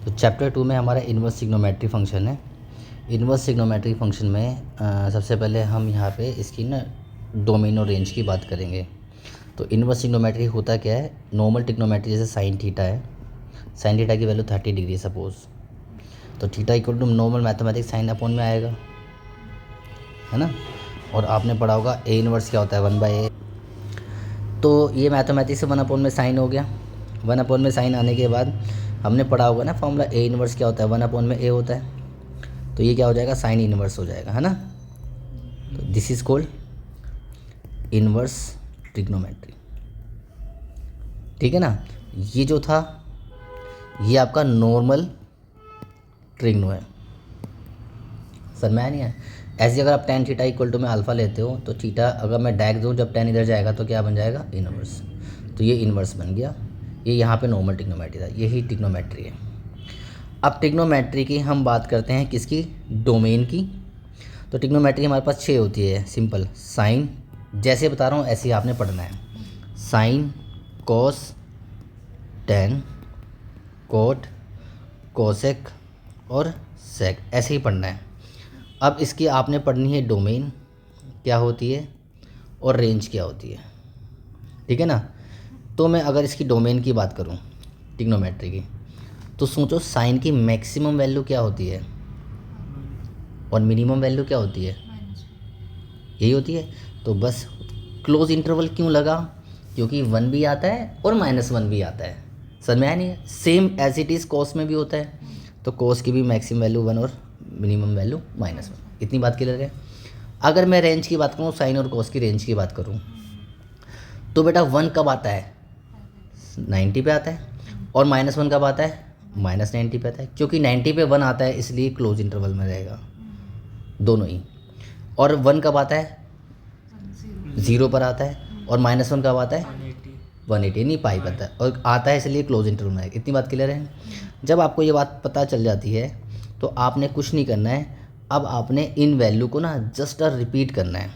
तो चैप्टर 2 में हमारा इन्वर्स ट्रिग्नोमेट्री फंक्शन है। इन्वर्स ट्रिग्नोमेट्री फंक्शन में सबसे पहले हम यहाँ पे इसकी ना डोमेन और रेंज की बात करेंगे। तो इन्वर्स ट्रिग्नोमेट्री होता क्या है, नॉर्मल ट्रिग्नोमेट्री जैसे साइन थीटा है, साइन थीटा की वैल्यू 30 डिग्री सपोज, तो theta equal to normal mathematics sine upon में आएगा, है ना। और आपने पढ़ा होगा ए इन्वर्स क्या होता है, 1/a। तो ये मैथमेटिक्स से 1 अपॉन में साइन हो गया। 1 अपॉन में साइन आने के बाद हमने पढ़ा होगा ना फॉर्मूला, ए इन्वर्स क्या होता है, 1 अपॉन में ए होता है, तो ये क्या हो जाएगा, साइन इन्वर्स हो जाएगा, है ना। तो this is called inverse trigonometry, ठीक है ना। ये जो था ये आपका नॉर्मल ट्रिग्नो है, सर मैं नहीं है। ऐसे अगर आप tan थीटा इक्वल टू में अल्फ़ा लेते हो तो थीटा अगर मैं डैग दूँ, जब tan इधर जाएगा तो क्या बन जाएगा, इनवर्स। तो ये इन्वर्स बन गया। ये यहाँ पे नॉर्मल ट्रिग्नोमेट्री था, यही ट्रिग्नोमेट्री है। अब ट्रिग्नोमेट्री की हम बात करते हैं किसकी, डोमेन की। तो ट्रिग्नोमेट्री हमारे पास 6 होती है, सिंपल। साइन, जैसे बता रहा हूँ ऐसे ही आपने पढ़ना है। Sine, cos, tan, cot, cosec और सेक, ऐसे ही पढ़ना है। अब इसकी आपने पढ़नी है डोमेन क्या होती है और रेंज क्या होती है, ठीक है ना। तो मैं अगर इसकी डोमेन की बात करूं ट्रिग्नोमेट्री की, तो सोचो साइन की मैक्सिमम वैल्यू क्या होती है और मिनिमम वैल्यू क्या होती है, यही होती है। तो बस क्लोज इंटरवल क्यों लगा, क्योंकि 1 भी आता है और -1 भी आता है, समझ में आया नहीं है। Same as it is cos में भी होता है, तो कॉस की भी मैक्सिमम वैल्यू 1 और मिनिमम वैल्यू -1। इतनी बात क्लियर है। अगर मैं रेंज की बात करूँ, साइन और कॉस की रेंज की बात करूँ, तो बेटा 1 कब आता है, 90 पे आता है, और -1 कब आता है, -90 पे आता है। क्योंकि 90 पे 1 आता है इसलिए क्लोज इंटरवल में रहेगा दोनों ही। और 1 कब आता है, 0 पर आता है, और -1 कब आता है, 180 नहीं पाई पता है, और आता है इसलिए क्लोज इंटरवल में आएगा। इतनी बात क्लियर है। जब आपको ये बात पता चल जाती है तो आपने कुछ नहीं करना है। अब आपने इन वैल्यू को ना जस्ट रिपीट करना है,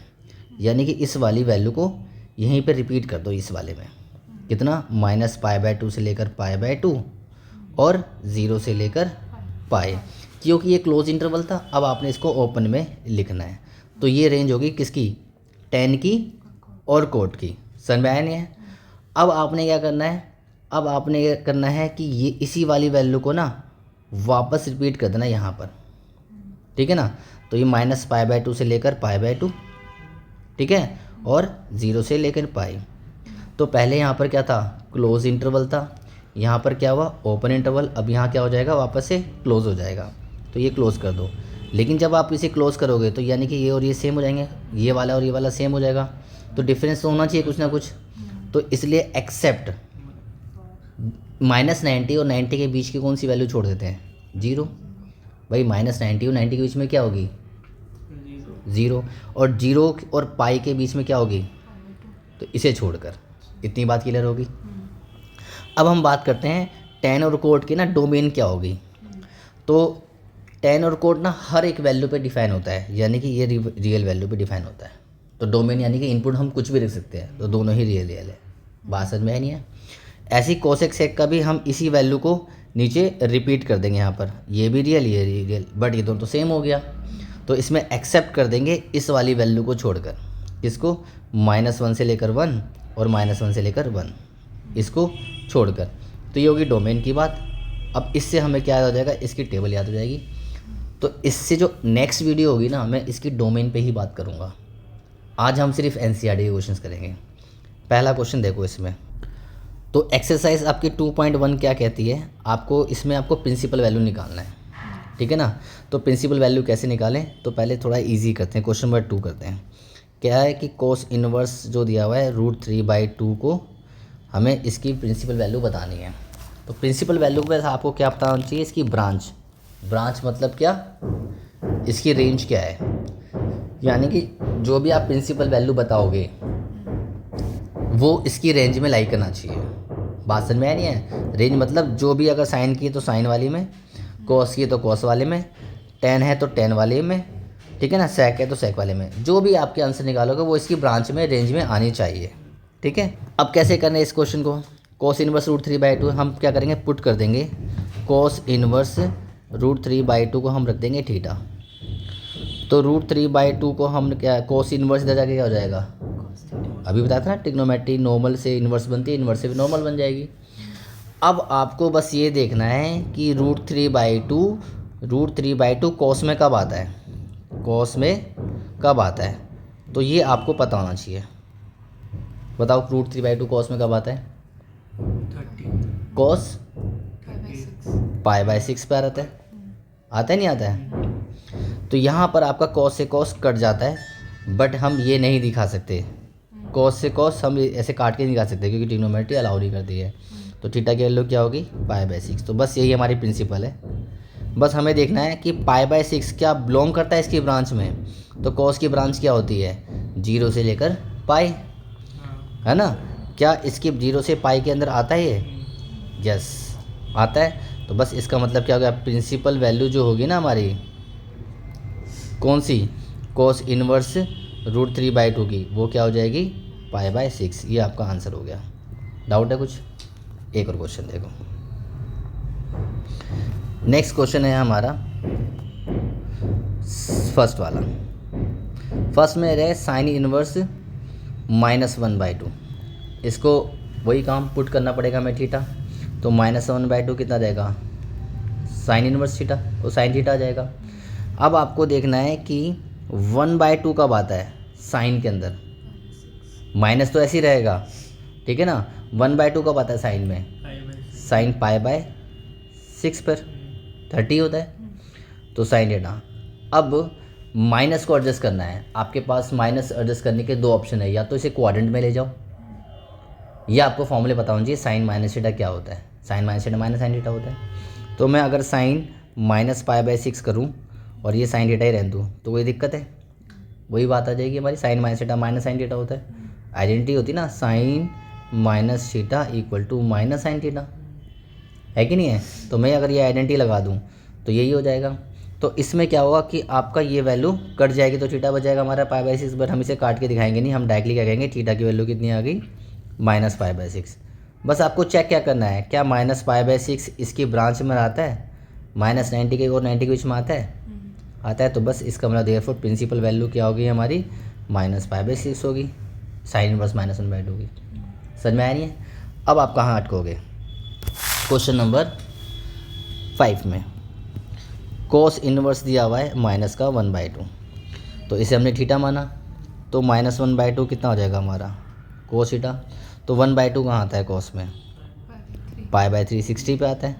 यानी कि इस वाली वैल्यू को यहीं पे रिपीट कर दो, इस वाले में कितना, -π/2 से लेकर π/2 और 0 से लेकर पाए। क्योंकि ये क्लोज इंटरवल था, अब आपने इसको ओपन में लिखना है। तो ये रेंज होगी किसकी, टेन की और कोट की, समझ में आया नहीं है। अब आपने क्या करना है, अब आपने क्या करना है कि ये इसी वाली वैल्यू को ना वापस रिपीट कर देना यहाँ पर, ठीक है ना। तो ये -π/2 से लेकर π/2, ठीक है, और 0 से लेकर पाई। तो पहले यहाँ पर क्या था, क्लोज इंटरवल था, यहाँ पर क्या हुआ, ओपन इंटरवल। अब यहाँ क्या हो जाएगा, वापस से क्लोज हो जाएगा, तो ये क्लोज कर दो। लेकिन जब आप इसे क्लोज करोगे तो यानी कि ये और ये सेम हो जाएंगे, ये वाला और ये वाला सेम हो जाएगा, तो डिफरेंस तो होना चाहिए कुछ ना कुछ। तो इसलिए एक्सेप्ट -90 और 90 के बीच की कौन सी वैल्यू छोड़ देते हैं, 0। भाई -90 और 90 के बीच में क्या होगी, 0, और 0 और पाई के बीच में क्या होगी, तो इसे छोड़कर। इतनी बात क्लियर होगी। अब हम बात करते हैं टेन और कोट की ना डोमेन क्या होगी। तो टेन और कोट ना हर एक वैल्यू पे डिफाइन होता है, यानी कि ये रियल वैल्यू पे डिफाइन होता है। तो डोमेन यानी कि इनपुट हम कुछ भी रख सकते हैं, तो दोनों ही रियल है। बात समझ में है नहीं है। ऐसी कोसेक सेक का भी हम इसी वैल्यू को नीचे रिपीट कर देंगे यहाँ पर, ये भी रियल ये रियल, बट ये दोनों तो सेम हो गया। तो इसमें एक्सेप्ट कर देंगे इस वाली वैल्यू को छोड़कर, इसको -1 से लेकर 1 और -1 से लेकर 1, इसको छोड़कर। तो ये होगी डोमेन की बात। अब इससे हमें क्या याद हो जाएगा, इसकी टेबल याद हो जाएगी। तो इससे जो नेक्स्ट वीडियो होगी ना, मैं इसकी डोमेन पे ही बात करूँगा। आज हम सिर्फ एनसीईआरटी के क्वेश्चंस करेंगे। पहला क्वेश्चन देखो इसमें, तो एक्सरसाइज आपकी 2.1 क्या कहती है, आपको प्रिंसिपल वैल्यू निकालना है, ठीक है ना। तो प्रिंसिपल वैल्यू कैसे निकालें, तो पहले थोड़ा इजी करते हैं, क्वेश्चन नंबर 2 करते हैं। क्या है कि कोस इनवर्स जो दिया हुआ है √3/2 को हमें इसकी प्रिंसिपल वैल्यू बतानी है। तो प्रिंसिपल वैल्यू के आपको क्या पता होना चाहिए, इसकी ब्रांच मतलब क्या, इसकी रेंज क्या है, यानी कि जो भी आप प्रिंसिपल वैल्यू बताओगे वो इसकी रेंज में लाई करना चाहिए। बात समझ में नहीं है। रेंज मतलब जो भी, अगर साइन की है तो साइन वाली में, कॉस की है तो कॉस वाले में, टेन है तो टेन वाले में, ठीक है ना, सेक है तो सेक वाले में। जो भी आपके आंसर निकालोगे वो इसकी ब्रांच में, रेंज में आनी चाहिए, ठीक है। अब कैसे करना है इस क्वेश्चन को, कोस इनवर्स √3/2 हम क्या करेंगे, पुट कर देंगे कोस इनवर्स √3/2 को हम रख देंगे थीटा। तो √3/2 को हम क्या, कोस इनवर्स इधर जाके क्या हो जाएगा, अभी बताया था ना ट्रिग्नोमेट्री नॉर्मल से इनवर्स बनती है, इनवर्स से भी नॉर्मल बन जाएगी। अब आपको बस ये देखना है कि √3/2 कोस में कब आता है, कोस में कब आता है, तो ये आपको पता होना चाहिए। बताओ √3/2 कोस में कब आता है, 30 कोस π/6 पे आता है नहीं आता है। तो यहाँ पर आपका कॉस से कॉस कट जाता है, बट हम ये नहीं दिखा सकते, कॉस से कॉस हम ऐसे काट के नहीं दिखा सकते क्योंकि ट्रिग्नोमेट्री अलाउ नहीं करती है। तो थीटा की वैल्यू क्या होगी, π/6। तो बस यही हमारी प्रिंसिपल है। बस हमें देखना है कि π/6 क्या बिलोंग करता है इसकी ब्रांच में। तो कॉस की ब्रांच क्या होती है, 0 से लेकर पाई, है ना। क्या इसकी 0 से पाई के अंदर आता है ये, यस आता है। तो बस इसका मतलब क्या हो गया, प्रिंसिपल वैल्यू जो होगी ना हमारी, कौन सी, कोस इनवर्स √3/2 की, वो क्या हो जाएगी, π/6। ये आपका आंसर हो गया। डाउट है कुछ, एक और क्वेश्चन देखो। नेक्स्ट क्वेश्चन है हमारा फर्स्ट वाला। फर्स्ट में रहे साइन इनवर्स -1/2। इसको वही काम पुट करना पड़ेगा हमें थीटा। तो -1/2 कितना रहेगा, साइन इनवर्स थीटा, तो साइन थीटा आ जाएगा। अब आपको देखना है कि 1/2 कब आता है साइन के अंदर, माइनस तो ऐसे ही रहेगा, ठीक है ना। 1/2 कब आता है साइन में, साइन π/6 पर 30 होता है, तो साइन थीटा। अब माइनस को एडजस्ट करना है, आपके पास माइनस एडजस्ट करने के दो ऑप्शन है, या तो इसे क्वाड्रेंट में ले जाओ, या आपको फॉर्मूले पता होना चाहिए साइन माइनस थीटा क्या होता है, sine minus theta minus sine theta होता है। तो मैं अगर साइन -π/6 करूँ और ये साइन थीटा ही रहने दूँ तो कोई दिक्कत है, वही बात आ जाएगी हमारी, sine minus theta minus sine theta होता है। आइडेंटिटी होती ना, sine minus theta equal to minus sine theta, है कि नहीं है। तो मैं अगर ये आइडेंटिटी लगा दूँ तो यही हो जाएगा। तो इसमें क्या होगा कि आपका ये वैल्यू कट जाएगी, तो थीटा बच जाएगा हमारा π/6। बट हम इसे काट के दिखाएंगे नहीं, हम डायरेक्टली क्या कहेंगे, थीटा की वैल्यू कितनी आ गई, -π/6। बस आपको चेक क्या करना है, क्या -π/6 इसकी ब्रांच में आता है, -90 के और 90 के बीच में आता है। तो बस इसका मतलब देयरफॉर प्रिंसिपल वैल्यू क्या होगी हमारी, -π/6 होगी, साइन इनवर्स -1/2 की। समझ में आया नहीं है। अब आप कहाँ अटकोगे, क्वेश्चन नंबर 5 में कोस इनवर्स दिया हुआ है -1/2। तो इसे हमने थीटा माना, तो -1/2 कितना हो जाएगा हमारा, कोस थीटा। तो 1/2 कहाँ आता है कोस में, π/3 60 पे आता है।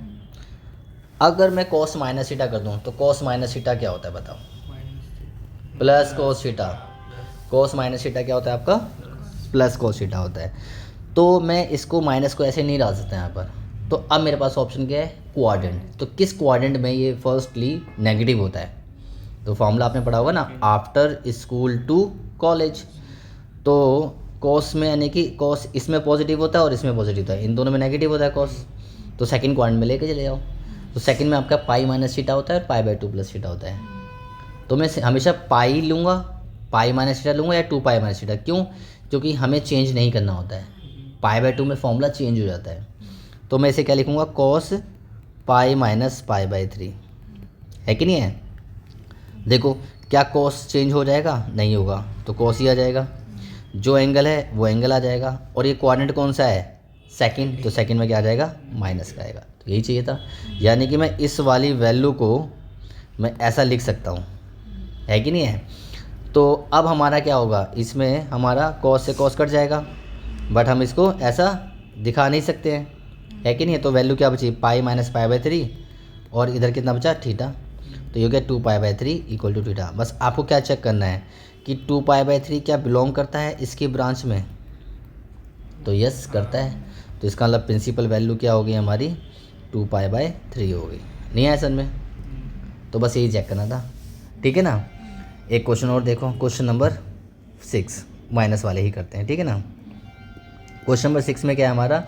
अगर मैं कोस माइनस थीटा कर दूँ तो कोस माइनस थीटा क्या होता है बताओ, प्लस कोस थीटा। कोस माइनस थीटा क्या होता है आपका, प्लस कोस थीटा होता है। तो मैं इसको माइनस को ऐसे नहीं डाल सकता यहाँ पर। तो अब मेरे पास ऑप्शन क्या है, क्वाड्रेंट। तो किस क्वाड्रेंट में ये फर्स्टली नेगेटिव होता है, तो फॉर्मूला आपने पढ़ा होगा ना, आफ्टर स्कूल टू कॉलेज। तो कॉस में यानी कि कॉस इसमें पॉजिटिव होता है और इसमें पॉजिटिव होता है, इन दोनों में नेगेटिव होता है कॉस। तो सेकंड क्वाड्रेंट में लेके चले जाओ। तो सेकंड में आपका पाई माइनस थीटा होता है और π/2 प्लस थीटा होता है। तो मैं हमेशा पाई लूँगा, पाई माइनस थीटा लूँगा या 2π माइनस थीटा। क्यों, क्योंकि हमें चेंज नहीं करना होता है, π/2 में फॉर्मूला चेंज हो जाता है। तो मैं इसे क्या लिखूँगा, कॉस पाई माइनस π/3, है कि नहीं है। देखो क्या कॉस चेंज हो जाएगा, नहीं होगा, तो कॉस ही आ जाएगा। जो एंगल है वो एंगल आ जाएगा। और ये क्वाड्रेंट कौन सा है, सेकंड, तो सेकंड में क्या आ जाएगा, माइनस का आएगा। तो यही चाहिए था, यानी कि मैं इस वाली वैल्यू को मैं ऐसा लिख सकता हूँ, है कि नहीं है। तो अब हमारा क्या होगा, इसमें हमारा कॉस से कॉस कट जाएगा, बट हम इसको ऐसा दिखा नहीं सकते हैं, है कि नहीं है। तो वैल्यू क्या बची, पाई माइनस π/3 और इधर कितना बचा, थीटा। तो ये क्या 2π/3 इक्वल टू थीटा। बस आपको क्या चेक करना है कि 2π/3 क्या बिलोंग करता है इसकी ब्रांच में, तो यस करता है। तो इसका मतलब प्रिंसिपल वैल्यू क्या होगी हमारी, 2π/3 होगी। नहीं आया समझ में, तो बस यही चेक करना था, ठीक है ना। एक क्वेश्चन और देखो, क्वेश्चन नंबर 6 माइनस वाले ही करते हैं, ठीक है ना। क्वेश्चन नंबर 6 में क्या है हमारा,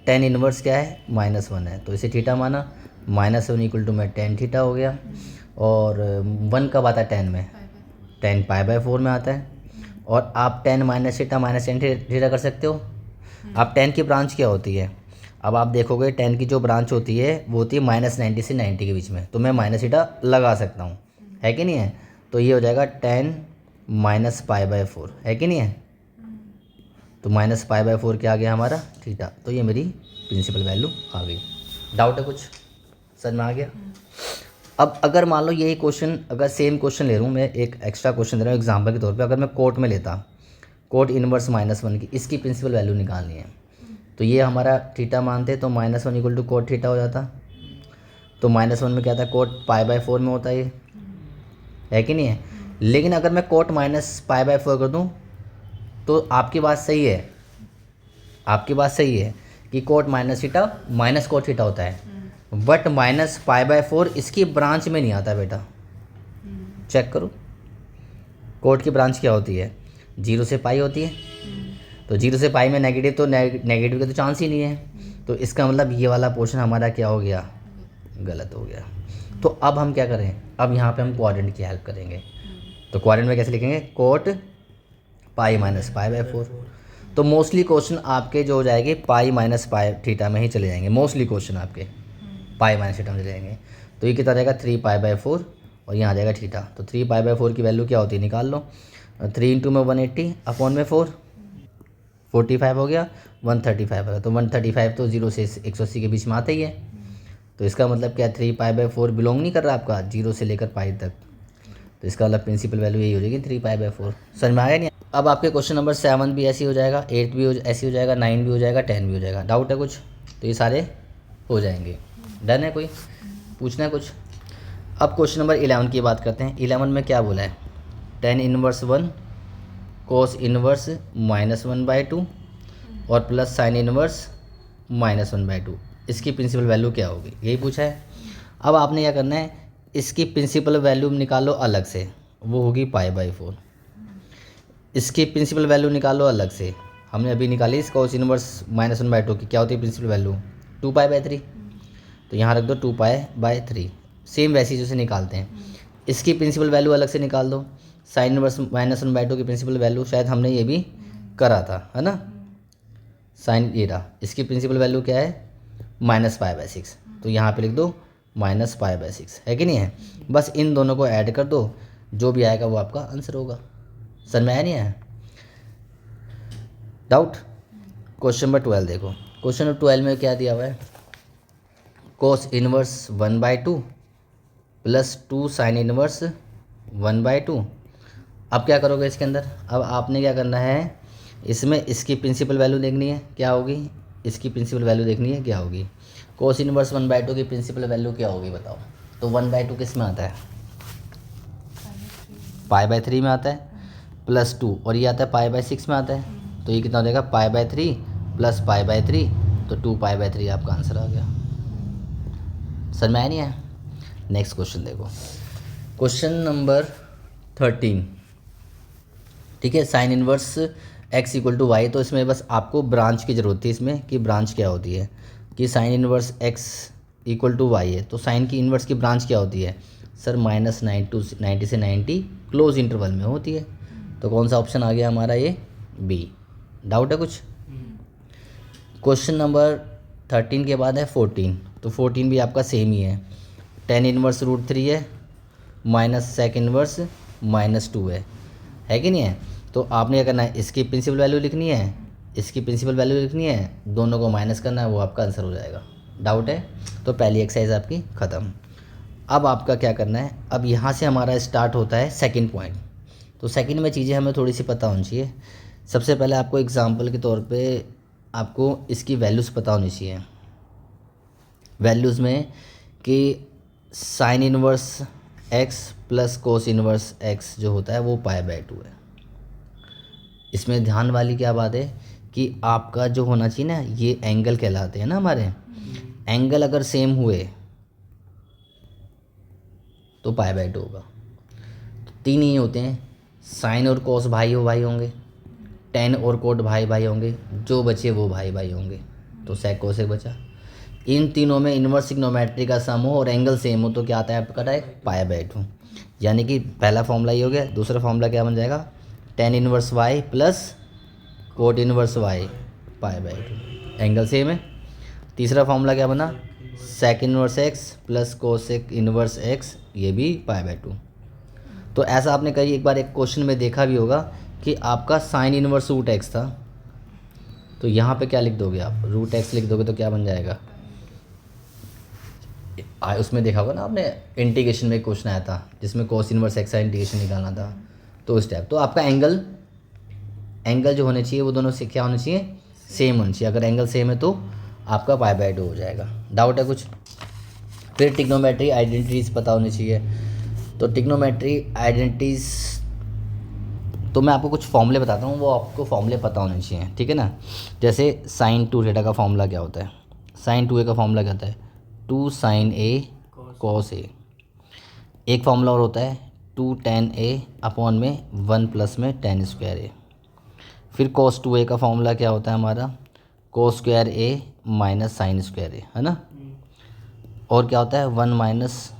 tan इनवर्स क्या है, -1 है। तो इसे थीटा माना, -1 इक्वल टू में tan थीटा हो गया। और 1 कब आता है tan में, tan π/4 में आता है। और आप tan minus theta minus tan theta कर सकते हो। अब tan की ब्रांच क्या होती है, अब आप देखोगे टेन की जो ब्रांच होती है वो होती है -90 से 90 के बीच में, तो मैं माइनस थीटा लगा सकता हूँ, है कि नहीं है। तो ये हो जाएगा 10 - π/4, है कि नहीं है। तो -π/4 क्या आ गया हमारा थीटा। तो ये मेरी प्रिंसिपल वैल्यू आ गई। डाउट है कुछ, समझ में आ गया। अब अगर मान लो यही क्वेश्चन, अगर सेम क्वेश्चन ले रहा हूँ मैं, एक एक्स्ट्रा क्वेश्चन दे रहा हूँ एग्जाम्पल के तौर पे, अगर मैं कोट में लेता, कोट इनवर्स -1 की, इसकी प्रिंसिपल वैल्यू निकालनी है, तो ये हमारा थीटा मानते तो -1 = कोट थीटा हो जाता। तो -1 में क्या था, कोट π/4 में होता है कि नहीं है। लेकिन अगर मैं कोट -π/4 कर दूँ तो आपकी बात सही है, आपकी बात सही है कि cot minus theta minus cot theta होता है, बट -π/4 इसकी ब्रांच में नहीं आता बेटा। चेक करो, कोट की ब्रांच क्या होती है, 0 से पाई होती है। तो 0 से पाई में नेगेटिव, तो नेगेटिव का तो चांस ही नहीं है। तो इसका मतलब ये वाला पोर्शन हमारा क्या हो गया, गलत हो गया। तो अब हम क्या करें, अब यहाँ पे हम क्वाड्रेंट की हेल्प करेंगे। तो क्वाड्रेंट में कैसे लिखेंगे, कोट पाई - π/4। तो मोस्टली क्वेश्चन आपके जो हो जाएंगे पाई -π थीटा में ही चले जाएंगे, मोस्टली क्वेश्चन आपके पाई - थीटा में चले जाएंगे। तो ये कितना जाएगा 3π/4 और यहाँ आ जाएगा थीटा। तो 3π/4 की वैल्यू क्या होती है निकाल लो, 3 × 180 अपॉन में 4, 45 हो गया, 135 होगा। तो 135 तो 0 से 180 के बीच में आता ही है। तो इसका मतलब क्या, 3π/4 बिलोंग नहीं कर रहा आपका 0 से लेकर पाई तक। तो इसका मतलब प्रिंसिपल वैल्यू यही हो जाएगी 3π/4। समझ में आ गया नहीं। अब आपके क्वेश्चन नंबर 7 भी ऐसे ही हो जाएगा, 8 भी ऐसे हो जाएगा, 9 भी हो जाएगा, 10 भी हो जाएगा। डाउट है कुछ, तो ये सारे हो जाएंगे। डन है, कोई पूछना है कुछ। अब क्वेश्चन नंबर 11 की बात करते हैं। 11 में क्या बोला है, tan−1 cos इनवर्स -1/2 और प्लस sin इनवर्स -1/2, इसकी प्रिंसिपल वैल्यू क्या होगी, यही पूछा है। अब आपने क्या करना है, इसकी प्रिंसिपल वैल्यू निकालो अलग से, वो होगी π/4। इसकी प्रिंसिपल वैल्यू निकालो अलग से, हमने अभी निकाली इस cos इनवर्स -1/2 की, क्या होती है प्रिंसिपल वैल्यू 2π/3। तो यहाँ रख दो 2π/3, सेम वैसी जैसे निकालते हैं। इसकी प्रिंसिपल वैल्यू अलग से निकाल दो, साइन इनवर्स -1/2 की प्रिंसिपल वैल्यू शायद हमने ये भी करा था, है ना। साइन ये रहा, इसकी प्रिंसिपल वैल्यू क्या है -π/6। तो यहाँ पे लिख दो -π/6, है कि नहीं है। बस इन दोनों को ऐड कर दो, जो भी आएगा वो आपका आंसर होगा। समझ में आया नहीं आया, डाउट। क्वेश्चन नंबर 12 देखो, क्वेश्चन नंबर 12 में क्या दिया हुआ है, cos inverse 1/2 plus 2 sine inverse 1/2। अब क्या करोगे इसके अंदर, अब आपने क्या करना है, इसमें इसकी प्रिंसिपल वैल्यू देखनी है क्या होगी, इसकी प्रिंसिपल वैल्यू देखनी है क्या होगी। cos इनवर्स 1/2 की प्रिंसिपल वैल्यू क्या होगी बताओ। तो 1/2 किस में आता है, π/3 में आता है, प्लस 2 और ये आता है π/6 में आता है। तो ये कितना हो जाएगा π/3 प्लस π/3, तो 2π/3 आपका आंसर आ गया। समझ में आया नहीं है। नेक्स्ट क्वेश्चन देखो, क्वेश्चन नंबर 13, ठीक है। साइन इनवर्स x = y, तो इसमें बस आपको ब्रांच की ज़रूरत थी इसमें, कि ब्रांच क्या होती है, कि साइन इनवर्स x = y है, तो साइन की इनवर्स की ब्रांच क्या होती है सर, -90 से 90 क्लोज इंटरवल में होती है। तो कौन सा ऑप्शन आ गया हमारा, ये बी। डाउट है कुछ। क्वेश्चन नंबर 13 के बाद है 14, तो 14 भी आपका सेम ही है, tan इनवर्स √3 है, माइनस sec इनवर्स -2 है कि नहीं है। तो आपने क्या करना है, इसकी प्रिंसिपल वैल्यू लिखनी है, इसकी प्रिंसिपल वैल्यू लिखनी है, दोनों को माइनस करना है, वो आपका आंसर हो जाएगा। डाउट है, तो पहली एक्सरसाइज आपकी ख़त्म। अब आपका क्या करना है, अब यहाँ से हमारा स्टार्ट होता है सेकंड पॉइंट। तो सेकंड में चीज़ें हमें थोड़ी सी पता होनी चाहिए। सबसे पहले आपको एग्जांपल के तौर पे आपको इसकी वैल्यूज़ पता होनी चाहिए। वैल्यूज़ में कि sine inverse x plus cos inverse x जो होता है वो π/2 है। इसमें ध्यान वाली क्या बात है कि आपका जो होना चाहिए ना, ये एंगल कहलाते हैं ना हमारे, एंगल अगर सेम हुए तो π/2 होगा। तो 3 ही होते हैं, साइन और कोस भाई होंगे, tan और कोट भाई होंगे, जो बचे वो भाई होंगे, तो sec कोसेक बचा। इन तीनों में इन्वर्स ट्रिग्नोमेट्री का सम हो और एंगल सेम हो तो क्या आता है आपका डायरेक्ट π/2। यानी कि पहला फॉर्मूला ये हो गया। दूसरा फॉर्मूला क्या बन जाएगा, tan inverse y plus cot inverse y π/2, angle same है। तीसरा फॉर्मूला क्या बना, sec inverse x plus cosec inverse x, ये भी π/2। तो ऐसा आपने कहीं एक बार एक क्वेश्चन में देखा भी होगा कि आपका साइन इनवर्स रूट एक्स था, तो यहाँ पे क्या लिख दोगे आप, रूट एक्स लिख दोगे तो क्या बन जाएगा। उसमें देखा होगा ना आपने, इंटीग्रेशन में क्वेश्चन आया था जिसमें कोस इनवर्स एक्स का इंटीग्रेशन निकालना था, तो उस टाइप। तो आपका एंगल जो होने चाहिए वो दोनों से क्या होना चाहिए, सेम होना चाहिए। अगर एंगल सेम है तो आपका π/2 हो जाएगा। डाउट है कुछ। फिर टिग्नोमेट्री आइडेंटिटीज़ पता होनी चाहिए। तो टिग्नोमेट्री आइडेंटिटीज़ तो मैं आपको कुछ फॉर्मूले बताता हूँ, वो आपको फॉर्मूले पता होने चाहिए, ठीक है ना। जैसे साइन 2θ का फॉर्मूला क्या होता है, साइन 2a का फॉर्मूला क्या होता है, 2 sin a cos a। एक फॉर्मूला और होता है 2 tan a अपॉन में 1 प्लस में tan स्क्वायर a। फिर cos 2a का फॉर्मूला क्या होता है हमारा, cos square a minus sine square a, है ना। और क्या होता है 1 माइनस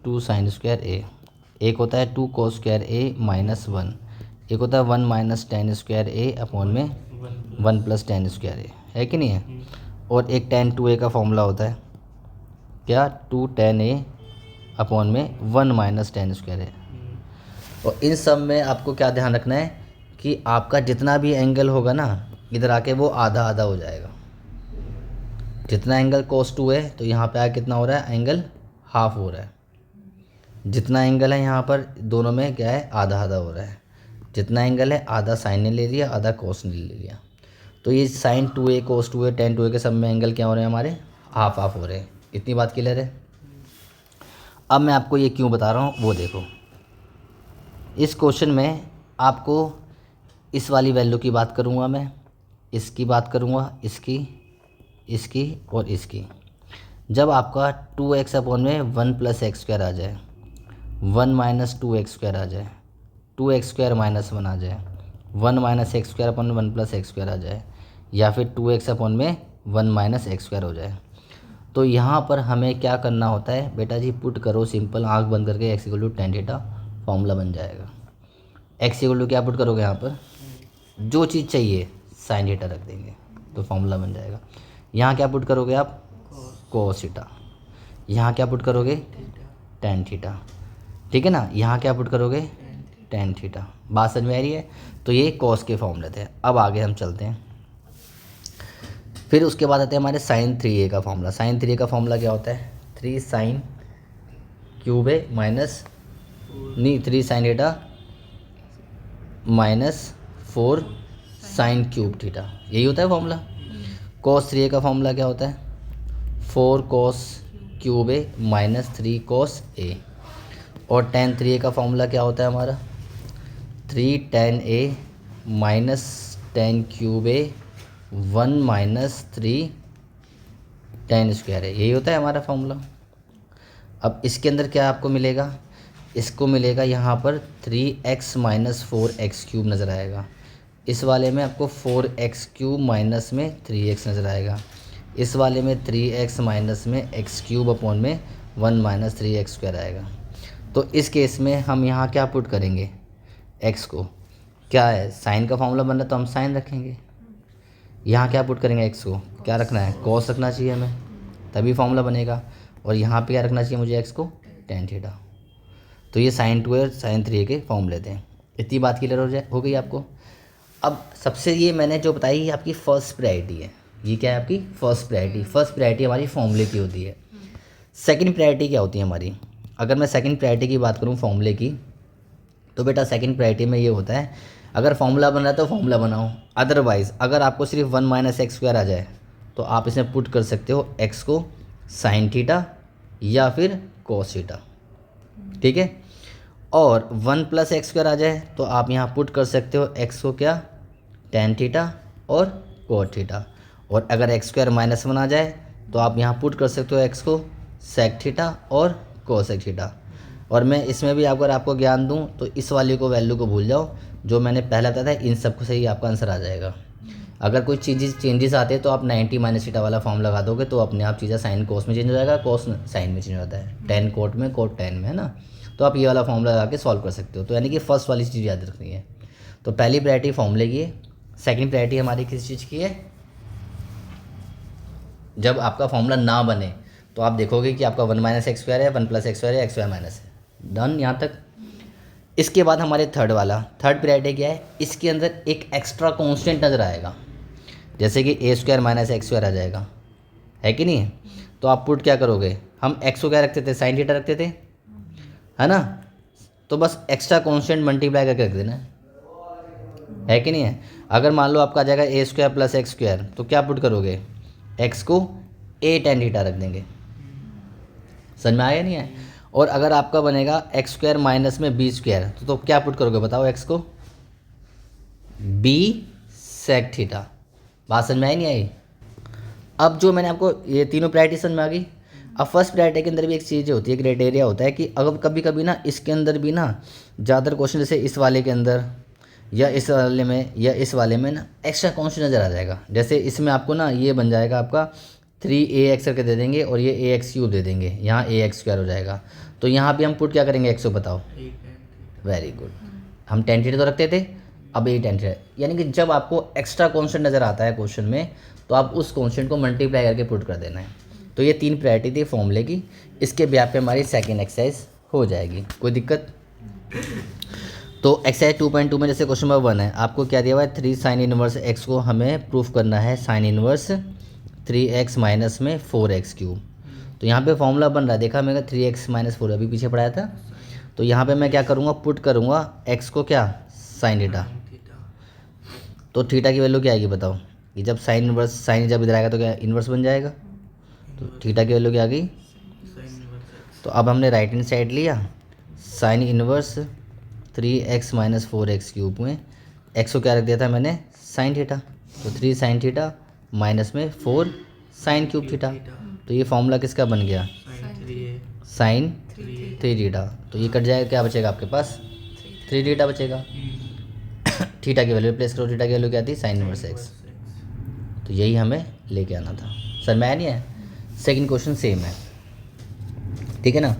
2 साइन स्क्वायर a। एक होता है 2 cos स्क्वायर a माइनस 1। एक होता है 1 minus tan square a upon में 1 प्लस tan स्क्वायर a, है कि नहीं है। और एक tan 2a का फॉर्मूला होता है क्या, 2 tan a अपॉन में 1 माइनस tan स्क्वायर a। और इन सब में आपको क्या ध्यान रखना है कि आपका जितना भी एंगल होगा ना, इधर आके वो आधा आधा हो जाएगा। जितना एंगल cos 2 है तो यहाँ पे आके कितना हो रहा है, एंगल हाफ हो रहा है। जितना एंगल है यहाँ पर दोनों में क्या है, आधा आधा हो रहा है। जितना एंगल है आधा साइन ने ले लिया, आधा cos ने ले लिया। तो ये sin 2a cos 2a tan 2a के सब में एंगल क्या हो रहे हैं हमारे, हाफ हाफ हो रहे हैं। इतनी बात क्लियर है। अब मैं आपको ये क्यों बता रहा हूँ वो देखो। इस क्वेश्चन में आपको इस वाली वैल्यू की बात करूँगा मैं, इसकी बात करूँगा, इसकी और इसकी। जब आपका 2x अपॉन में 1 प्लस एक्स स्क्वायर आ जाए, 1 माइनस 2x स्क्वायर आ जाए, 2x स्क्वायर माइनस 1 आ जाए, 1 minus x square upon 1 plus x square आ जाए, या फिर 2x अपॉन में 1 माइनस एक्स स्क्वायर हो जाए, तो यहाँ पर हमें क्या करना होता है बेटा जी, पुट करो सिंपल, आंख बंद करके x equal to tan theta formula बन जाएगा। x इक्वल टू क्या पुट करोगे यहाँ पर, जो चीज़ चाहिए साइन थीटा रख देंगे तो फॉर्मूला बन जाएगा। यहाँ क्या पुट करोगे आप, cos थीटा। यहाँ क्या पुट करोगे, tan थीटा, ठीक है ना। यहाँ क्या पुट करोगे, tan थीटा। बात समझ में आ रही है। तो ये cos के फॉर्मूले थे। अब आगे हम चलते हैं। फिर उसके बाद आते हैं हमारे साइन 3a का फॉर्मूला। साइन 3a का फॉर्मूला क्या होता है, 3 sine cube a minus 3 sine theta minus 4 sine cube theta, यही होता है फॉर्मूला। cos 3a का फॉर्मूला क्या होता है, 4 cos cube a minus 3 cos a। और tan 3a का फॉर्मूला क्या होता है हमारा, 3 tan a minus tan cube a 1 minus 3 tan square है, यही होता है हमारा फॉर्मूला। अब इसके अंदर क्या आपको मिलेगा, इसको मिलेगा यहाँ पर 3x माइनस 4x क्यूब नज़र आएगा। इस वाले में आपको 4x क्यूब माइनस में 3x नज़र आएगा। इस वाले में 3x माइनस में x क्यूब अपॉन में 1 माइनस 3x स्क्वायर आएगा। तो इस केस में हम यहाँ क्या पुट करेंगे, x को, क्या है साइन का फॉर्मूला बन रहा है तो हम साइन रखेंगे। यहाँ क्या पुट करेंगे, x को क्या रखना है, cos रखना चाहिए हमें, तभी फॉर्मूला बनेगा। और यहाँ पे क्या रखना चाहिए मुझे, x को tan थीटा। तो ये साइन 2 और साइन 3 के फॉर्मूले थे। इतनी बात क्लियर हो गई आपको। अब सबसे ये मैंने जो बताई ये आपकी फर्स्ट प्रायोरिटी है। ये क्या है आपकी फर्स्ट प्रायोरिटी। फर्स्ट प्रायोरिटी हमारी फॉर्मूले की होती है। सेकंड प्रायोरिटी क्या होती है हमारी, अगर मैं सेकंड प्रायोरिटी की बात करूँ फॉर्मूले की, तो बेटा सेकंड प्रायोरिटी में ये होता है, अगर फॉर्मूला बन रहा है तो फॉर्मूला बनाओ। अदरवाइज़ अगर आपको सिर्फ 1 माइनस एक्स स्क्वायर आ जाए तो आप इसमें पुट कर सकते हो x को साइन थीटा या फिर cos थीटा, ठीक है। और 1 प्लस एक्स स्क्वायर आ जाए तो आप यहाँ पुट कर सकते हो x को क्या, tan थीटा और cot थीटा। और अगर x स्क्वायर माइनस 1 आ जाए तो आप यहाँ पुट कर सकते हो x को sec थीटा और cosec थीटा। और मैं इसमें भी अगर आपको ज्ञान दूं तो इस वाली को वैल्यू को भूल जाओ, जो मैंने पहले बताया था, इन सब को सही आपका आंसर आ जाएगा। अगर कोई चेंजेस आते हैं तो आप 90 माइनस थीटा वाला फॉर्म लगा दोगे तो अपने आप चीज़ें साइन कोस में चेंज हो जाएगा, कोस साइन में चेंज हो जाता है, टेन कोट में कोट टेन में, है ना। तो आप ये वाला फॉर्मूला लगा के सॉल्व कर सकते हो। तो यानी कि फर्स्ट वाली चीज़ याद रखनी है। तो पहली प्रायोरिटी फॉर्मूले की है, सेकंड प्रायोरिटी हमारी किस चीज़ की है, जब आपका फॉर्मूला ना बने तो आप देखोगे कि आपका 1 माइनस एक्स स्क्वायर है, 1 प्लस एक्स स्क्वायर है, एक्स स्क्वायर माइनस है। डन यहाँ तक। इसके बाद हमारे थर्ड पीरियड क्या है, इसके अंदर एक एक्स्ट्रा कॉन्स्टेंट नज़र आएगा, जैसे कि ए स्क्वायर माइनस एक्स स्क्वायर आ जाएगा, है कि नहीं। तो आप पुट क्या करोगे, हम एक्स को क्या रखते थे, साइन थीटा रखते थे, है ना। तो बस एक्स्ट्रा कॉन्स्टेंट मल्टीप्लाई करके रख देना है कि नहीं है। अगर मान लो आपका आ जाएगा ए स्क्वायर प्लस एक्स स्क्वायर, तो क्या पुट करोगे, एक्स को ए टेन थीटा रख देंगे। समझ में आया नहीं है। और अगर आपका बनेगा एक्स स्क्वायर माइनस में बी स्क्वायर, तो क्या पुट करोगे बताओ, एक्स को बी सेक थीटा। बात समझ में आई नहीं आई। अब जो मैंने आपको ये तीनों प्रायोरिटी समझ में आ गई। अब फर्स्ट प्रायोरिटी के अंदर भी एक चीज़ होती है, क्राइटेरिया होता है कि अगर कभी कभी ना इसके अंदर भी ना ज़्यादातर क्वेश्चन जैसे इस वाले के अंदर या इस वाले में या इस वाले में ना एक्स्ट्रा कॉन्स्टेंट नज़र आ जाएगा। जैसे इसमें आपको ना ये बन जाएगा आपका 3ax करके दे देंगे और ये ax क्यूब दे देंगे, यहाँ ax स्क्वायर हो जाएगा। तो यहाँ भी हम पुट क्या करेंगे, x को बताओ, वेरी गुड। हम टेन थीटा तो रखते थे, अब ये टेन थीटा, यानी कि जब आपको एक्स्ट्रा कॉन्स्टेंट नज़र आता है क्वेश्चन में तो आप उस कॉन्स्टेंट को मल्टीप्लाई करके पुट कर देना है। तो ये तीन प्रायोरिटी थी फॉर्मूले की। इसके ब्याह पे हमारी सेकेंड एक्सरसाइज हो जाएगी, कोई दिक्कत। तो एक्सरसाइज 2.2 में जैसे क्वेश्चन नंबर 1 है, आपको क्या दिया हुआ है, 3 साइन इनवर्स एक्स को हमें प्रूफ करना है साइन इनवर्स 3x माइनस में 4x क्यूब। तो यहाँ पे फॉर्मूला बन रहा है, देखा मैंने 3x माइनस 4 अभी पीछे पढ़ाया था। तो यहाँ पे मैं क्या करूँगा, पुट करूँगा x को क्या, साइन थीटा। तो थीटा की वैल्यू क्या आएगी बताओ, कि जब साइन इनवर्स, साइन जब इधर आएगा तो क्या इन्वर्स बन जाएगा। तो थीटा की वैल्यू क्या आ गई, तो अब हमने राइट हैंड साइड लिया, sine inverse 3x minus 4x cube में x को क्या रख दिया था मैंने, साइन थीटा। तो 3 साइन थीटा माइनस में 4 साइन क्यूब थीटा। तो ये फॉर्मूला किसका बन गया, साइन 3 थीटा। तो ये कट जाएगा, क्या बचेगा आपके पास, 3 थीटा बचेगा। थीटा की वैल्यू रिप्लेस करो, थीटा की वैल्यू क्या थी, साइन इनवर्स एक्स। तो यही हमें लेके आना था। सर मैं नहीं है। सेकंड क्वेश्चन सेम है, ठीक है ना।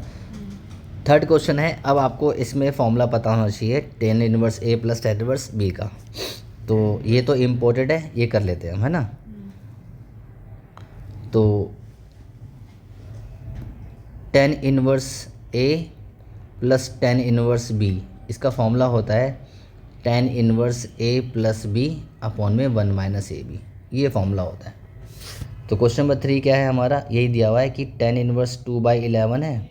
थर्ड क्वेश्चन है, अब आपको इसमें फॉर्मूला पता होना चाहिए टेन इनवर्स ए प्लस टेन इनवर्स बी का। तो ये तो इम्पोर्टेंट है, ये कर लेते हैं हम, है ना। तो टेन इनवर्स ए प्लस टेन इनवर्स बी, इसका फॉर्मूला होता है टेन इनवर्स ए प्लस बी अपॉन में 1 माइनस ए बी, ये फॉर्मूला होता है। तो क्वेश्चन नंबर 3 क्या है हमारा, यही दिया हुआ है कि टेन इनवर्स 2/11 है,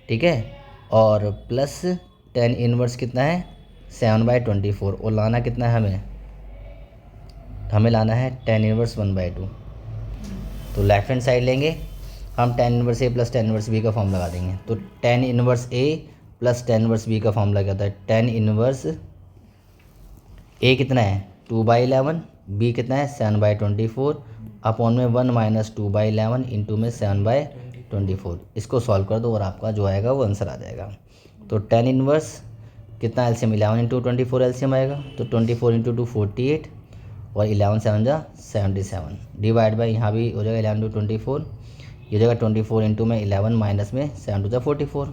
ठीक है, और प्लस टेन इनवर्स कितना है, 7/24, और लाना कितना है हमें लाना है टेन इनवर्स 1/2। तो लेफ्ट हैंड साइड लेंगे हम, टेन इनवर्स ए प्लस टेन इनवर्स बी का फॉर्म लगा देंगे। तो टेन इनवर्स ए प्लस टेन इनवर्स बी का फॉर्मूला क्या होता है, टेन इनवर्स ए कितना है 2/11, बी कितना है 7/24 अपॉन में 1 माइनस 2/11 इंटू में 7/24। इसको सॉल्व कर दो और आपका जो आएगा वो आंसर आ जाएगा। तो टेन इनवर्स कितना एलसीएम 11 इंटू 24 एलसीएम आएगा, तो 24 इंटू 2 48 और 11 7 जा 77 डिवाइड बाई यहाँ भी हो जाएगा 11 इंटू 24, ये हो जाएगा 24 इंटू में 11 माइनस में 7 जा 44,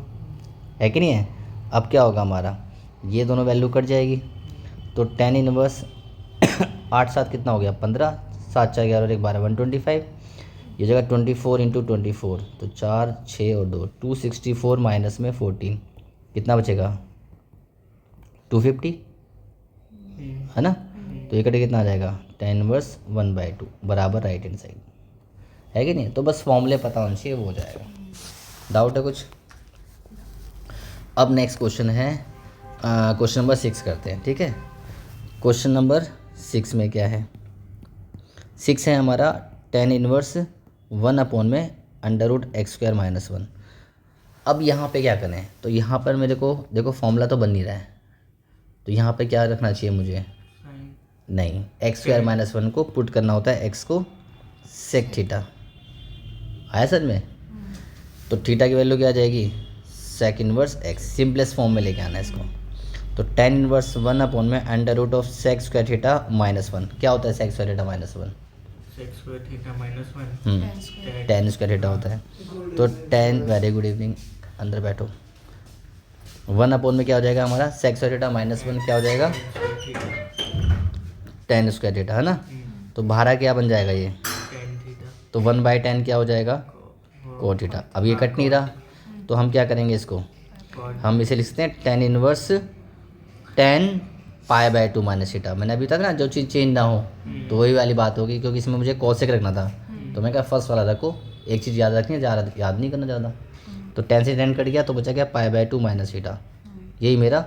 है कि नहीं है। अब क्या होगा हमारा, ये दोनों वैल्यू कट जाएगी। तो टेन इनवर्स 8 7 कितना हो गया 15, 7 4 11 और 1 12 125, ये जगह 24 इंटू 24, तो 4 6 और 2 264 माइनस में 14 कितना बचेगा 250, है ना। तो ये कटे कितना आ जाएगा टेन इनवर्स 1/2 बराबर राइट हैंड साइड, है कि नहीं। तो बस फॉर्मूले पता होना चाहिए, वो हो जाएगा। डाउट है कुछ। अब नेक्स्ट क्वेश्चन है, क्वेश्चन नंबर 6 करते हैं, ठीक है। क्वेश्चन नंबर 6 में क्या है, 6 है हमारा टेन इनवर्स 1 अपॉन में √x² - 1। अब यहाँ पे क्या करें, तो यहाँ पर मेरे को देखो फॉर्मूला तो बन नहीं रहा है, तो यहाँ पे क्या रखना चाहिए मुझे, नहीं x² - 1 को पुट करना होता है x को सेक थीटा, आया सर में। तो थीटा की वैल्यू क्या आ जाएगी, sec inverse x, simplest form में लेके आना है इसको। तो टेन इनवर्स 1 अपॉन में √ सेक स्क्वायर थीटा -1, क्या होता है sec square theta -1, tan square theta होता है। तो टेन, वेरी गुड इवनिंग, अंदर बैठो। 1 अपॉन में क्या हो जाएगा हमारा सेक स्क्वायर थीटा -1 क्या हो जाएगा टेन स्क्वायर थीटा, है ना। तो बाहर क्या बन जाएगा ये तो 1/10 क्या हो जाएगा, कोट थीटा। अब ये कट नहीं रहा तो हम क्या करेंगे, इसको हम इसे लिख सकते हैं tan इनवर्स 10 π/2 माइनस थीटा। मैंने अभी तक ना जो चीज़ चेंज ना हो तो वही वाली बात होगी, क्योंकि इसमें मुझे कोसेक रखना था तो मैं क्या फर्स्ट वाला रखो, एक चीज़ याद रखनी है, ज़्यादा याद नहीं करना ज़्यादा। तो 10 से 10 कट गया तो बचा क्या π/2 माइनस थीटा। यही मेरा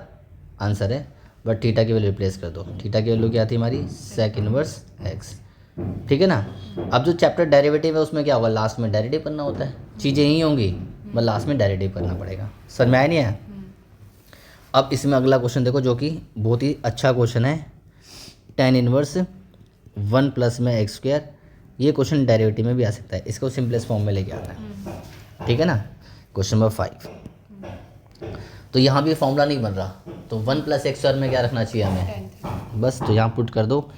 आंसर है। बट थीटा की वैल्यू रिप्लेस कर दो। थीटा की वैल्यू क्या थी हमारी, सेक इनवर्स एक्स। ठीक है ना। अब जो चैप्टर डेरिवेटिव है उसमें क्या होगा, लास्ट में डेरिवेटिव करना होता है, चीज़ें यही होंगी बस लास्ट में डेरिवेटिव करना पड़ेगा। समझ में आया नहीं है। अब इसमें अगला क्वेश्चन देखो जो कि बहुत ही अच्छा क्वेश्चन है, tan इनवर्स 1 प्लस में एक्स स्क्वायर। ये क्वेश्चन डेरिवेटिव में भी आ सकता है, इसको सिंपलेस्ट फॉर्म में लेके आता है। ठीक है ना। क्वेश्चन नंबर 5, तो यहाँ भी फॉर्मूला नहीं बन रहा, तो 1 प्लस एक्स स्क्वायर में क्या रखना चाहिए हमें, बस तो यहाँ पुट कर दो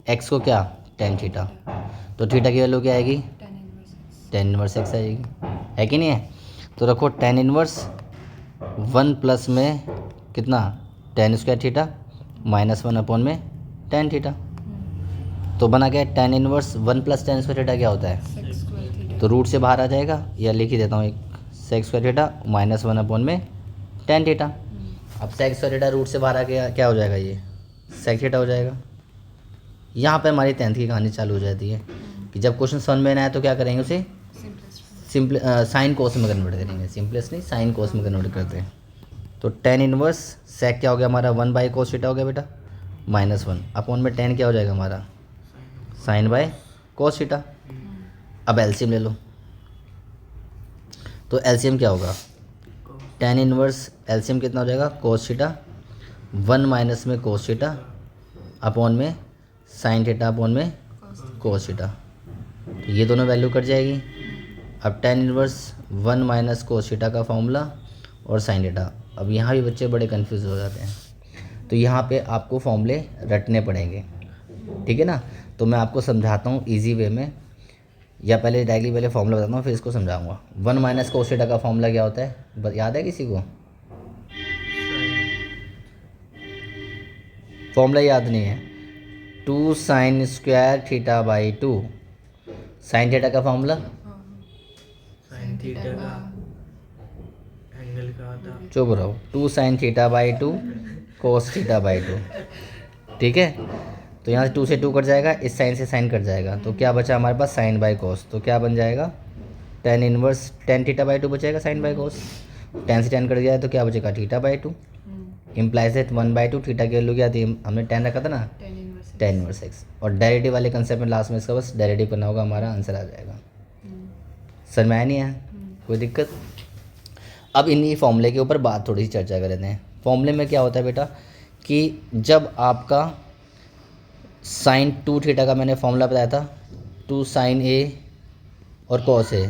एक्स को क्या tan थीटा, तो थीटा की वैल्यू क्या आएगी, tan इनवर्स एक्स आएगी, है कि नहीं है। तो रखो tan इनवर्स 1 प्लस में कितना tan square theta minus 1 upon में tan थीटा। तो बना क्या tan inverse 1 plus tan square theta क्या होता है, तो रूट से बाहर आ जाएगा, या लिख ही देता हूँ एक sec square theta minus 1 upon में tan थीटा। अब सेक स्क्वायर थीटा रूट से बाहर आ गया, क्या हो जाएगा, ये सेक थीटा हो जाएगा। यहाँ पे हमारी 10th की कहानी चालू हो जाती है कि जब क्वेश्चन समझ में ना आए तो क्या करेंगे, उसे सिंपल साइन कोस में कन्वर्ट करेंगे। सिंपलेस्ट नहीं, साइन कोस में कन्वर्ट करते हैं। तो tan इनवर्स सेक क्या हो गया हमारा, 1/cos थीटा हो गया बेटा, माइनस 1 अपॉन में tan क्या हो जाएगा हमारा, sin/cos थीटा। अब एलसीएम ले लो, तो एलसीएम क्या होगा, tan इनवर्स एलसीएम कितना हो जाएगा, cos थीटा 1 माइनस में cos थीटा अपॉन में sin थीटा अपॉन में cos थीटा। तो ये दोनों वैल्यू कट जाएगी। अब tan inverse 1 minus cos theta का फॉर्मूला और sin थीटा। अब यहाँ भी बच्चे बड़े कंफ्यूज हो जाते हैं, तो यहाँ पे आपको फॉर्मूले रटने पड़ेंगे। ठीक है ना। तो मैं आपको समझाता हूँ इजी वे में, या पहले डायरेक्टली पहले फॉर्मूला बताता हूँ फिर इसको समझाऊंगा। 1 माइनस cos थीटा का फॉर्मूला क्या होता है, याद है किसी को, फॉर्मूला याद नहीं है, 2 sin स्क्वायर थीटा/2। sin थीटा का फॉर्मूला, साइन थीटा का एंगल का आता, चुप रहो, 2 sin थीटा/2 cos थीटा/2। ठीक है। तो यहाँ से 2 से 2 कट जाएगा, इस साइन से साइन कट जाएगा, तो क्या बचा हमारे पास sin/cos। तो क्या बन जाएगा, tan इनवर्स tan थीटा/2 बचेगा sin/cos। tan से tan कट गया है तो क्या बचेगा, थीटा/2। इम्प्लाइज दैट 1/2 थीटा की वैल्यू क्या थी, हमने tan रखा था ना, tan इनवर्स एक्स। और डेरिवेटिव वाले कंसेप्ट में लास्ट में इसका बस डेरिवेटिव करना होगा, हमारा आंसर आ जाएगा। समझ में आया नहीं है, कोई दिक्कत। अब इन्हीं फॉर्मूले के ऊपर बात थोड़ी सी चर्चा कर लेते हैं। फॉर्मूले में क्या होता है बेटा, कि जब आपका sin 2 थीटा का मैंने फॉर्मूला बताया था, 2 sin A और cos A,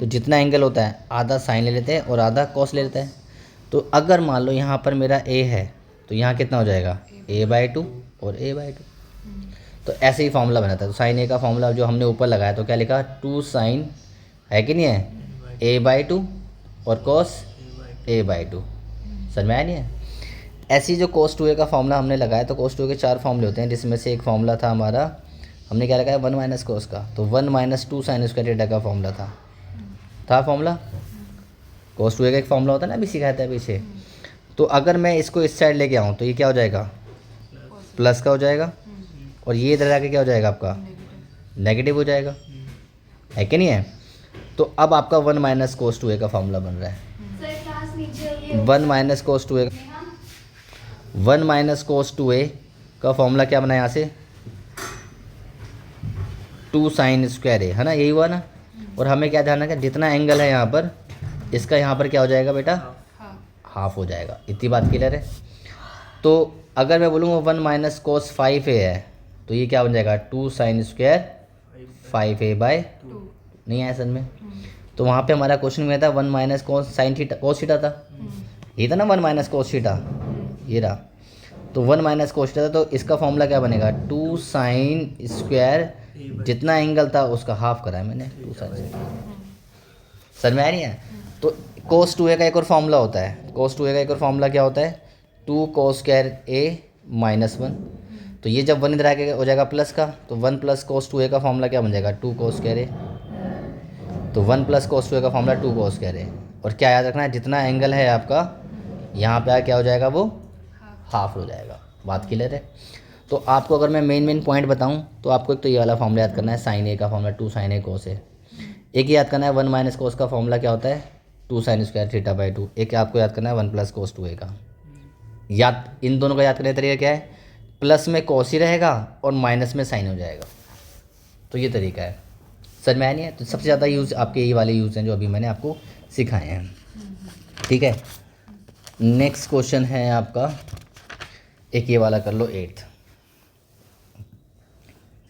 तो जितना एंगल होता है आधा साइन ले लेते हैं और आधा कॉस ले लेते हैं। तो अगर मान लो यहाँ पर मेरा A है तो यहाँ कितना हो जाएगा, A/2 और A/2। तो ऐसे ही फॉर्मूला बनाता है। तो साइन A का फॉर्मूला जो हमने ऊपर लगाया तो क्या लिखा, 2 sin, है कि नहीं है, A/2 और cos A/2। समझ में आया नहीं है। ऐसी जो cos 2A का फॉर्मूला हमने लगाया, तो cos 2A के 4 फॉर्मूले होते हैं, जिसमें से एक फॉर्मूला था हमारा, हमने क्या लगाया, 1 माइनस cos का, तो 1 माइनस 2 sin स्क्वायर थीटा का फॉर्मूला था फॉर्मूला। cos 2A का एक फॉर्मूला होता है ना, अभी सिखाया था पीछे। तो अगर मैं इसको इस साइड लेके आऊँ तो ये क्या हो जाएगा, प्लस का हो जाएगा, और ये इधर आके क्या हो जाएगा आपका, नेगेटिव हो जाएगा, है कि नहीं है। तो अब आपका 1 माइनस cos 2A का फॉर्मूला बन रहा है। 1 minus cos 2A, 1 minus cos 2A का फॉर्मूला क्या बना यहाँ से, 2 sin स्क्वायर A, है ना, यही हुआ ना। और हमें क्या ध्यान रखना, जितना एंगल है यहाँ पर, इसका यहाँ पर क्या हो जाएगा बेटा, हाफ हो जाएगा। इतनी बात क्लियर है। तो अगर मैं बोलूँगा 1 माइनस cos 5A है तो ये क्या बन जाएगा, 2 sin स्क्वायर 5A/2। नहीं आया समझ में। तो वहाँ पे हमारा क्वेश्चन में था 1 minus cos sin theta, cos theta था, ये था ना 1 माइनस cos थीटा, ये रहा। तो 1 माइनस cos थीटा था, तो इसका फॉर्मूला क्या बनेगा, 2 sin स्क्वायर, जितना एंगल था उसका हाफ कराया मैंने, 2 sin स्क्वायर। समझ में आ रही है। तो cos 2A का एक और फॉर्मूला होता है, cos 2A का एक और फॉर्मूला क्या होता है, 2 cos स्क्वायर A माइनस 1। तो ये जब 1 इधर आके हो जाएगा प्लस का, तो 1 प्लस cos 2A का फॉर्मूला क्या बन जाएगा, 2 cos स्क्वायर A। तो 1 प्लस कोस टू ए का फॉर्मूला 2 कोस कह रहे हैं। और क्या याद रखना है, जितना एंगल है आपका यहाँ पे क्या हो जाएगा, वो हाफ हो जाएगा। बात क्लियर है। तो आपको अगर मैं मेन पॉइंट बताऊँ तो आपको एक तो ये वाला फॉर्मूला याद करना है, साइन ए का फॉर्मूला 2 साइन ए कोस है। एक याद करना है 1 माइनस कोस का फॉर्मूला क्या होता है, 2 साइन स्क्वायर थीटा बाई 2। एक आपको याद करना है 1 प्लस कोस टू ए का। याद इन दोनों का याद करने का तरीका क्या है, प्लस में कोस ही रहेगा और माइनस में साइन हो जाएगा। तो ये तरीका है, समझ में आया नहीं है। तो सबसे ज़्यादा यूज़ आपके ये वाले यूज़ हैं जो अभी मैंने आपको सिखाए हैं, ठीक है। नेक्स्ट क्वेश्चन है आपका, एक ये वाला कर लो 8th,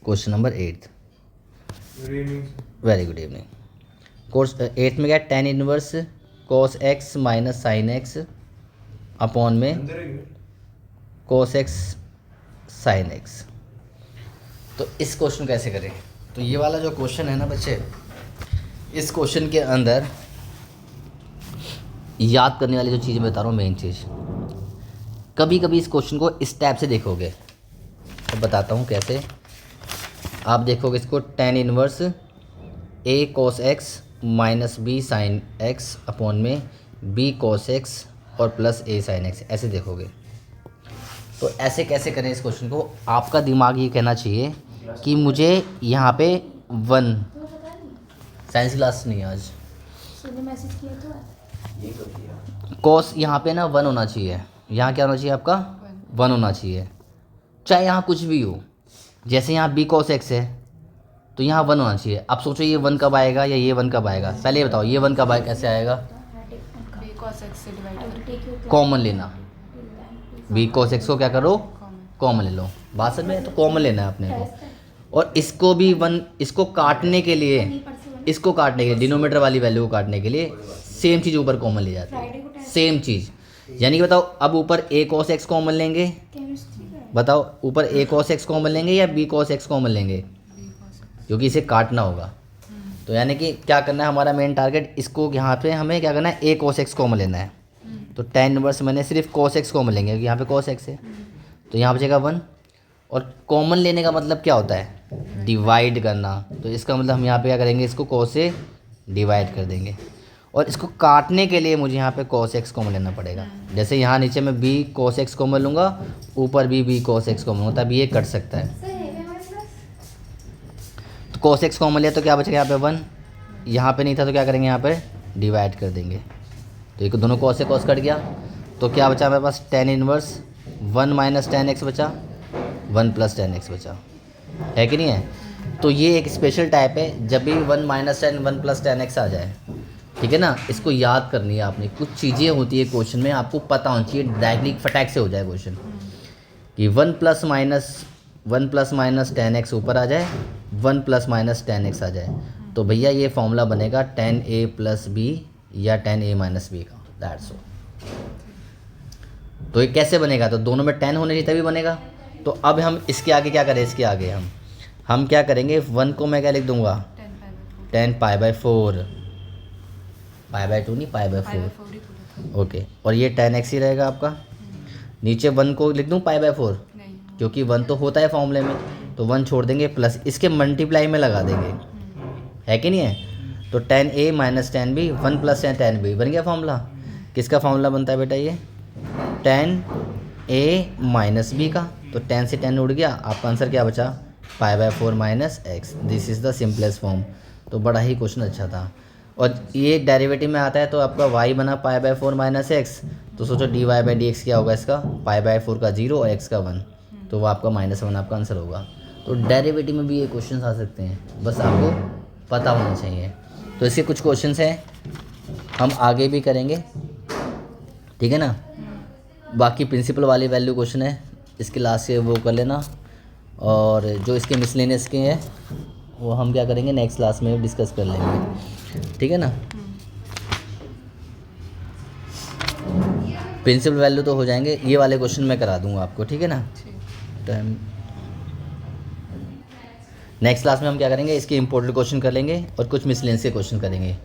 question number 8th। Very good evening. Course 8th में क्या, tan inverse cos x minus sine x upon में cos x साइन एक्स। तो इस क्वेश्चन कैसे करें, तो ये वाला जो क्वेश्चन है ना बच्चे, इस क्वेश्चन के अंदर याद करने वाली जो चीज़ मैं बता रहा हूँ, मेन चीज़, कभी कभी इस क्वेश्चन को इस टाइप से देखोगे, तो बताता हूँ कैसे। आप देखोगे इसको tan inverse a cos x minus b sine x upon में b cos x और प्लस a साइन x, ऐसे देखोगे। तो ऐसे कैसे करें इस क्वेश्चन को, आपका दिमाग ये कहना चाहिए कि मुझे यहाँ पे 1, साइंस क्लास नहीं आज, मैसेज किया तो cos यहाँ पे ना 1 होना चाहिए, यहाँ क्या होना चाहिए आपका 1 होना चाहिए, चाहे यहाँ कुछ भी हो। जैसे यहाँ b cos x है तो यहाँ 1 होना चाहिए। अब सोचो ये 1 कब आएगा या ये 1 कब आएगा, पहले ये बताओ ये 1 कब आएगा, कैसे आएगा, b cos x से डिवाइड करके कॉमन लेना। b cos x को क्या करो, कॉमन ले लो। बात समझ में, तो कॉमन लेना है अपने को। और इसको भी 1, इसको काटने के लिए, इसको काटने के लिए, डिनोमीटर वाली वैल्यू को काटने के लिए सेम चीज़ ऊपर कॉमन ले जाती है, सेम चीज़। यानी कि बताओ अब ऊपर a cos x कॉमन लेंगे, बताओ ऊपर a cos x कॉमन लेंगे या b cos x कॉमन लेंगे, क्योंकि इसे काटना होगा। तो यानी कि क्या करना है, हमारा मेन टारगेट, इसको यहाँ पे हमें क्या करना है, a cos x कॉमन लेना है। तो tan इनवर्स मैंने सिर्फ cos x कॉमन लेंगे, क्योंकि यहाँ पे cos x है, तो यहाँ बचेगा 1। और कॉमन लेने का मतलब क्या होता है, डिवाइड करना। तो इसका मतलब हम यहाँ पे क्या करेंगे, इसको cos से डिवाइड कर देंगे। और इसको काटने के लिए मुझे यहाँ पे cos x कॉमन लेना पड़ेगा। जैसे यहाँ नीचे मैं b cos x कॉमन लूँगा, ऊपर भी b cos x कॉमन लूँगा, तब ये कट सकता है। तो cos x कॉमन लिया तो क्या बचेगा यहाँ पे 1, यहाँ पे नहीं था तो क्या करेंगे, यहाँ पे डिवाइड कर देंगे। तो एक दोनों cos से cos कट गया, तो क्या बचा हमारे पास, tan inverse 1 minus tan x बचा, 1 प्लस tan x बचा, है कि नहीं है। तो ये एक स्पेशल टाइप है, जब भी 1 minus tan 1 plus tan x आ जाए, ठीक है ना, इसको याद करनी है आपने। कुछ चीज़ें होती है क्वेश्चन में, आपको पता होनी चाहिए, डायरेक्टली फटाक से हो जाए क्वेश्चन कि 1 प्लस माइनस tan x ऊपर आ जाए, 1 प्लस माइनस tan x आ जाए, तो भैया ये फॉर्मूला बनेगा tan a प्लस b या tan a माइनस b का, दैट्स ऑल। तो ये कैसे बनेगा, तो दोनों में tan होने चाहिए तभी बनेगा। तो अब हम इसके आगे क्या करें, इसके आगे हम क्या करेंगे, 1 को मैं क्या लिख दूंगा, tan pi by 4, pi by 2 नहीं, पाई बाई 4, ओके। और ये tan x ही रहेगा आपका। नीचे 1 को लिख दूँ पाई बाई 4, क्योंकि 1 तो होता है फॉर्मूले में, तो 1 छोड़ देंगे, प्लस इसके मल्टीप्लाई में लगा देंगे, है कि नहीं है। तो tan a minus tan b, 1 plus tan b बन गया फॉर्मूला। किसका फॉर्मूला बनता है बेटा, ये tan a माइनस b का। तो tan से tan उड़ गया, आपका आंसर क्या बचा, pi by 4 minus x. This is the simplest form. तो बड़ा ही क्वेश्चन अच्छा था। और ये डेरिवेटिव में आता है तो आपका y बना पाई बाई 4 माइनस एक्स, तो सोचो dy बाई डी एक्स क्या होगा इसका, पाई बाई 4 का 0 और x का 1, तो वो आपका -1 आपका आंसर होगा। तो डेरिवेटिव में भी ये क्वेश्चन आ सकते हैं, बस आपको पता होना चाहिए। तो इसके कुछ क्वेश्चंस हैं, हम आगे भी करेंगे, ठीक है ना। बाकी प्रिंसिपल वाली वैल्यू क्वेश्चन है, इसके लास्ट से वो कर लेना। और जो इसके मिसलेनियस के हैं वो हम क्या करेंगे, नेक्स्ट क्लास में डिस्कस कर लेंगे, ठीक है ना। प्रिंसिपल वैल्यू तो हो जाएंगे, ये वाले क्वेश्चन मैं करा दूंगा आपको, ठीक है ना। टाइम नेक्स्ट क्लास में हम क्या करेंगे, इसके इंपॉर्टेंट क्वेश्चन कर लेंगे और कुछ मिसलेनियस के क्वेश्चन करेंगे।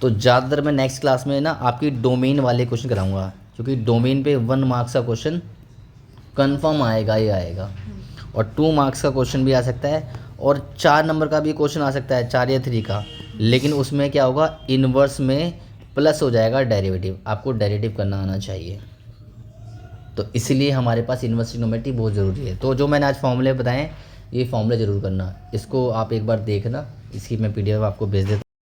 तो ज़्यादातर मैं नेक्स्ट क्लास में ना आपकी डोमेन वाले क्वेश्चन कराऊंगा, क्योंकि डोमेन पे 1 मार्क्स का क्वेश्चन कंफर्म आएगा ही आएगा, और 2 मार्क्स का क्वेश्चन भी आ सकता है, और 4 नंबर का भी क्वेश्चन आ सकता है, 4 या 3 का। लेकिन उसमें क्या होगा, इन्वर्स में प्लस हो जाएगा डेरिवेटिव, आपको डेरिवेटिव करना आना चाहिए। तो इसलिए हमारे पास इन्वर्स ट्रिग्नोमेट्री बहुत ज़रूरी है। तो जो मैंने आज फॉर्मूले बताएं, ये फॉर्मूले ज़रूर करना, इसको आप एक बार देखना, इसकी मैं PDF आपको भेज देता हूं।